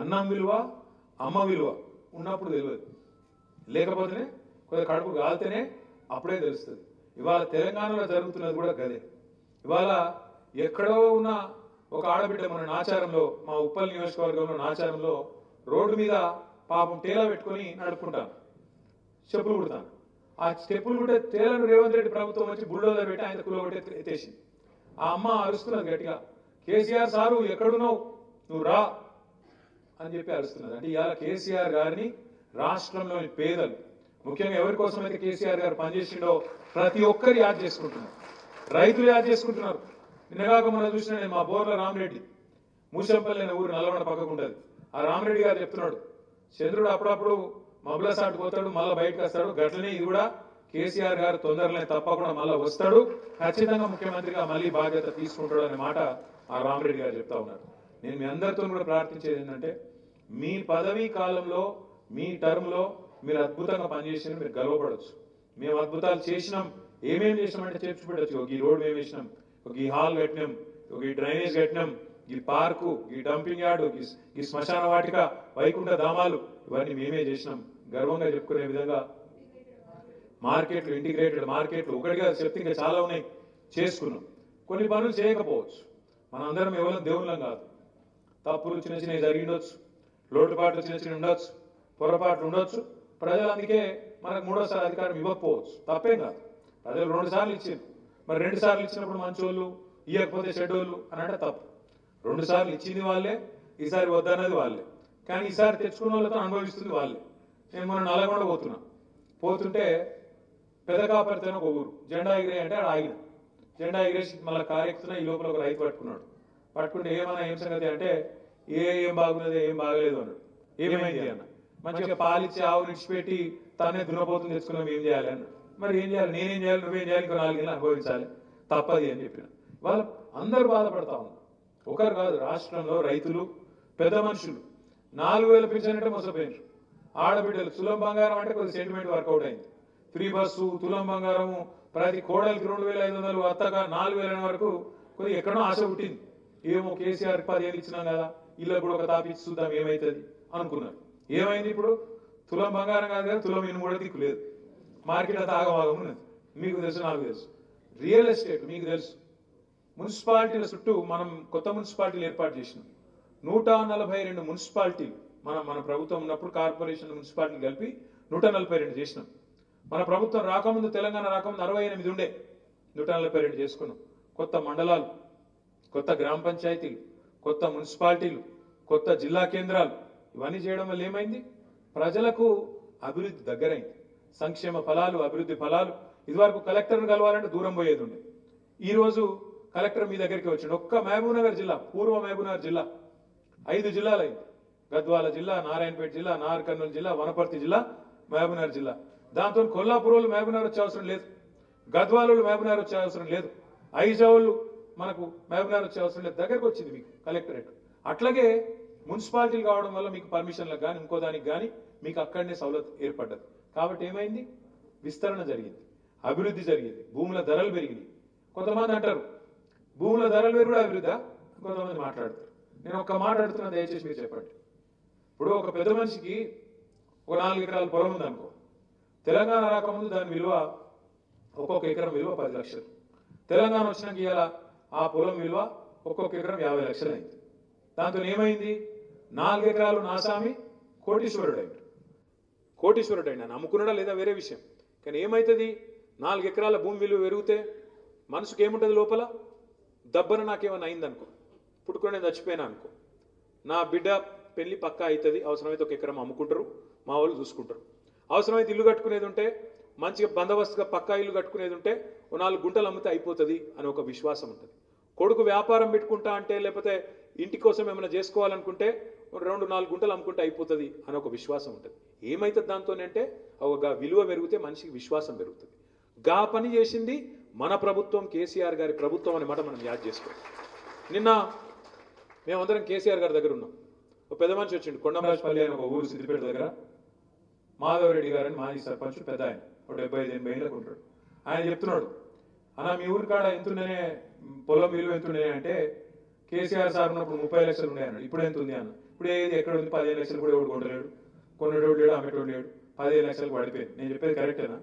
అన్నం విలువ అమ్మ విలువ ఉన్నప్పుడు తెలియదు, లేకపోతేనే కొద్దిగా కడుపు కాలితేనే అప్పుడే తెలుస్తుంది. ఇవాళ తెలంగాణలో జరుగుతున్నది కూడా గదే. ఇవాళ ఎక్కడో ఉన్న ఒక ఆడబిడ్డ మన నాచారంలో, మా ఉప్పల్ నియోజకవర్గంలో నాచారంలో రోడ్డు మీద పాపం టేలా పెట్టుకొని నడుపుకుంటాను, చెప్పులు కుడతాను. ఆ చెప్పులు కుట్టే తేలను రేవంత్ రెడ్డి ప్రభుత్వం వచ్చి బుల్డోజర్ పెట్టి ఆయన కులగొట్టి ఎత్తేసింది. ఆ అమ్మ అరుస్తున్నది గట్టిగా, కేసీఆర్ సారు ఎక్కడున్నావు, నువ్వు రా అని చెప్పి అరుస్తున్నది. అంటే ఇవాళ కేసీఆర్ గారిని రాష్ట్రంలోని పేదలు, ముఖ్యంగా ఎవరి కోసమైతే కేసీఆర్ గారు పనిచేసిండో ప్రతి ఒక్కరు యాద్ చేసుకుంటున్నారు, రైతులు యాద్ చేసుకుంటున్నారు. నిన్నగాక మనం చూసిన నేను మా బోర్ల రామరెడ్డి, మూసంపల్లి అనే ఊరు నల్లగొండ పక్కకు ఉంటుంది. ఆ రామరెడ్డి గారు చెప్తున్నాడు, చంద్రుడు అప్పుడప్పుడు మబ్బుల సాటు పోతాడు, మళ్ళీ బయటకు వస్తాడు, గట్లనే ఇది కూడా కేసీఆర్ గారు తొందరలే తప్పకుండా మళ్ళీ వస్తాడు, ఖచ్చితంగా ముఖ్యమంత్రిగా మళ్ళీ బాధ్యత తీసుకుంటాడు అనే మాట ఆ రామరెడ్డి గారు చెప్తా ఉన్నారు. నేను మీ అందరితో కూడా ప్రార్థించేది ఏంటంటే, మీ పదవీ కాలంలో మీ టర్మ్లో మీరు అద్భుతంగా పనిచేసిన మీరు గర్వపడవచ్చు. మేము అద్భుతాలు చేసినాం, ఏమేమి చేసినామంటే చెప్పి పెట్టచ్చు. ఒక ఈ రోడ్ మేము వేసినాం, ఒక ఈ హాల్ కట్టినాం, ఒక ఈ డ్రైనేజ్ కట్టినాం, ఈ పార్కు, ఈ డంపింగ్ యార్డు, ఈ శ్మశాన వాటిక, వైకుంఠ ధామాలు, ఇవన్నీ మేమే చేసినాం గర్వంగా చెప్పుకునే విధంగా. మార్కెట్లు, ఇంటిగ్రేటెడ్ మార్కెట్లు ఒకటిగా చెప్తే ఇంకా చాలా ఉన్నాయి, చేసుకున్నాం. కొన్ని పనులు చేయకపోవచ్చు, మనందరం ఎవరు దేవుళ్ళం కాదు, తప్పులు చిన్న చిన్నవి జరిగిండొచ్చు, లోటుపాట్లు చిన్న చిన్న ఉండొచ్చు, పొరపాట్లు ఉండొచ్చు. ప్రజలు అందుకే మనకు మూడోసారి అధికారం ఇవ్వకపోవచ్చు, తప్పేం కాదు. ప్రజలు 2 సార్లు ఇచ్చారు, మరి 2 సార్లు ఇచ్చినప్పుడు మంచోళ్ళు, ఇవ్వకపోతే చెడ్డోళ్ళు అని అంటే తప్పు. 2 సార్లు ఇచ్చింది వాళ్ళే, ఈసారి వద్దన్నది వాళ్ళే, కానీ ఈసారి తెచ్చుకున్న వాళ్ళతో అనుభవిస్తుంది వాళ్ళే. నేను మొన్న నల్లగొండ పోతుంటే పెదకాపరితో ఒక ఊరు, జెండా ఎగిరే అంటే ఆడ ఆగిన, జెండా ఎగిరేసి మళ్ళీ కారెక్కుతున్నా, ఈ లోపల ఒక రైతు పట్టుకుంటే ఏమన్నా ఏం సంగతి అంటే ఏం బాగున్నది ఏం బాగలేదు అన్నాడు. ఏమైంది అన్న, మంచిగా పాలిచ్చి ఆవు నిడిచిపెట్టి తానే దున్నపోతుంది తెచ్చుకున్నాం, ఏం చేయాలి అన్నాడు. మరి ఏం చేయాలి, నేనేం చేయాలి, నువ్వేం చేయాలి, ఇంకో 4 ఏళ్ళు అనుభవించాలి, తప్పది అని చెప్పిన. వాళ్ళ అందరూ బాధపడతా ఉన్నారు, ఒకరు కాదు, రాష్ట్రంలో రైతులు, పెద్ద మనుషులు 4000 పెన్షన్ అంటే మోసపోయినారు. ఆడబిడ్డలు తులం బంగారం అంటే కొద్ది సెంటిమెంట్ వర్కౌట్ అయింది. ఫ్రీ బస్సు, తులం బంగారము, ప్రతి కోడలికి 2500, అత్తగా 4000 వరకు కొద్దిగా ఎక్కడో ఆశ పుట్టింది. ఏమో కేసీఆర్ 10 ఏళ్ళు ఇచ్చినాం కదా, ఇళ్ళకు కూడా ఒక తాపిచ్చి చూద్దాం ఏమవుతుంది అనుకున్నారు. ఏమైంది, ఇప్పుడు తులం బంగారం కాదు కదా, తులం ఇనుము కూడా దిక్కు లేదు, మార్కెట్ అంతా ఆగమాగం ఉన్నది. మీకు తెలుసు, నాకు తెలుసు. రియల్ ఎస్టేట్ మీకు తెలుసు. మున్సిపాలిటీల చుట్టూ మనం కొత్త మున్సిపాలిటీలు ఏర్పాటు చేసినాం. 142 మున్సిపాలిటీలు మన ప్రభుత్వం ఉన్నప్పుడు కార్పొరేషన్ మున్సిపాలిటీలు కలిపి 142 చేసినాం. మన ప్రభుత్వం రాకముందు, తెలంగాణ రాకముందు 68 ఉండే, 142 చేసుకున్నాం. కొత్త మండలాలు, కొత్త గ్రామ పంచాయతీలు, కొత్త మున్సిపాలిటీలు, కొత్త జిల్లా కేంద్రాలు, ఇవన్నీ చేయడం వల్ల ఏమైంది, ప్రజలకు అభివృద్ధి దగ్గరైంది. సంక్షేమ ఫలాలు, అభివృద్ధి ఫలాలు. ఇదివరకు కలెక్టర్ను కలవాలంటే దూరం పోయేది ఉండే, ఈరోజు కలెక్టర్ మీ దగ్గరికి వచ్చిండు. ఒక్క మహబూబ్నగర్ జిల్లా, పూర్వ మహబూబ్నగర్ జిల్లా 5 జిల్లాలు అయింది. గద్వాల జిల్లా, నారాయణపేట జిల్లా, నాగర్ కర్నూలు జిల్లా, వనపర్తి జిల్లా, మహబూబ్నగర్ జిల్లా. దాంతో కొల్లాపూర్ వాళ్ళు మహబూబ్నగర్ వచ్చే అవసరం లేదు, గద్వాల వాళ్ళు మహబూబ్నగర్ వచ్చే అవసరం లేదు, ఐజావులు మనకు మహబూబ్నగర్ వచ్చే అవసరం లేదు, దగ్గరకు వచ్చింది మీకు కలెక్టరేట్. అట్లాగే మున్సిపాలిటీలు కావడం వల్ల మీకు పర్మిషన్లకు కానీ ఇంకో దానికి కానీ మీకు అక్కడనే సౌలత్ ఏర్పడ్డది. కాబట్టి ఏమైంది, విస్తరణ జరిగింది, అభివృద్ధి జరిగింది, భూముల ధరలు పెరిగినాయి. కొంతమంది అంటారు భూముల ధరలు పెరుగుడు అభివృద్ధా, కొంతమంది మాట్లాడతారు. నేను ఒక్క మాట్లాడుతున్నా, దయచేసి మీరు చెప్పండి. ఇప్పుడు ఒక పెద్ద మనిషికి ఒక 4 ఎకరాల పొలం ఉందనుకో, తెలంగాణ రాకముందు దాని విలువ, ఒక్కొక్క ఎకరం విలువ 10 లక్షలు. తెలంగాణ వచ్చినాక ఇవాళ ఆ పొలం విలువ ఒక్కొక్క ఎకరం 50 లక్షలు అయింది. దాంతో ఏమైంది, 4 ఎకరాలు నాసామి కోటీశ్వరుడు అయింది. కోటీశ్వరుడు అయినా నమ్ముకున్నాడా లేదా వేరే విషయం, కానీ ఏమవుతుంది, 4 ఎకరాల భూమి విలువ పెరిగితే మనసుకు ఏముంటుంది లోపల, దబ్బన నాకేమన్నా అయిందనుకో, పుట్టుకొని నేను చచ్చిపోయినా అనుకో, నా బిడ్డ పెళ్లి పక్కా అవుతుంది, అవసరమైతే 1 ఎకరం అమ్ముకుంటారు, మా వాళ్ళు చూసుకుంటారు. అవసరమైతే ఇల్లు కట్టుకునేది ఉంటే, మంచిగా బందోబస్తుగా పక్కా ఇల్లు కట్టుకునేది ఉంటే 4 గుంటలు అమ్మితే అయిపోతుంది అని ఒక విశ్వాసం ఉంటుంది. కొడుకు వ్యాపారం పెట్టుకుంటా అంటే, లేకపోతే ఇంటి కోసం ఏమైనా చేసుకోవాలనుకుంటే 2-4 గుంటలు అమ్ముకుంటే అయిపోతుంది అని ఒక విశ్వాసం ఉంటుంది. ఏమైతుంది దాంతోనంటే, ఒక విలువ పెరిగితే మనిషికి విశ్వాసం పెరుగుతుంది. గా పని చేసింది మన ప్రభుత్వం, కేసీఆర్ గారి ప్రభుత్వం అనే మాట మనం యాద్ చేసుకోవాలి. నిన్న మేమందరం కేసీఆర్ గారి దగ్గర ఉన్నాం. ఒక పెద్ద మనిషి వచ్చిండు, కొండమరాజపల్లి అని ఒక ఊరు సిద్దిపేట దగ్గర, మాధవరెడ్డి గారని మాజీ సర్పంచ్, పెద్ద ఆయన, ఒక 75-80 ఏళ్ళకు ఉంటాడు. ఆయన చెప్తున్నాడు, అన్న మీ ఊరి కాడ ఎంతుండనే పొలం విలువ ఎంతుండే అంటే, కేసీఆర్ సార్ ఉన్నప్పుడు 30 లక్షలు ఉన్నాయన్నాడు, ఇప్పుడు ఎంత ఉంది అన్న. ఇప్పుడు ఏది ఎక్కడ ఉంది 15 లక్షలు కూడా ఎవడు కొండలేడు, కొన్నటోడు లేడు, అమ్మేటోడు లేడు, 15 లక్షలకు పడిపోయింది. నేను చెప్పేది కరెక్టేనా?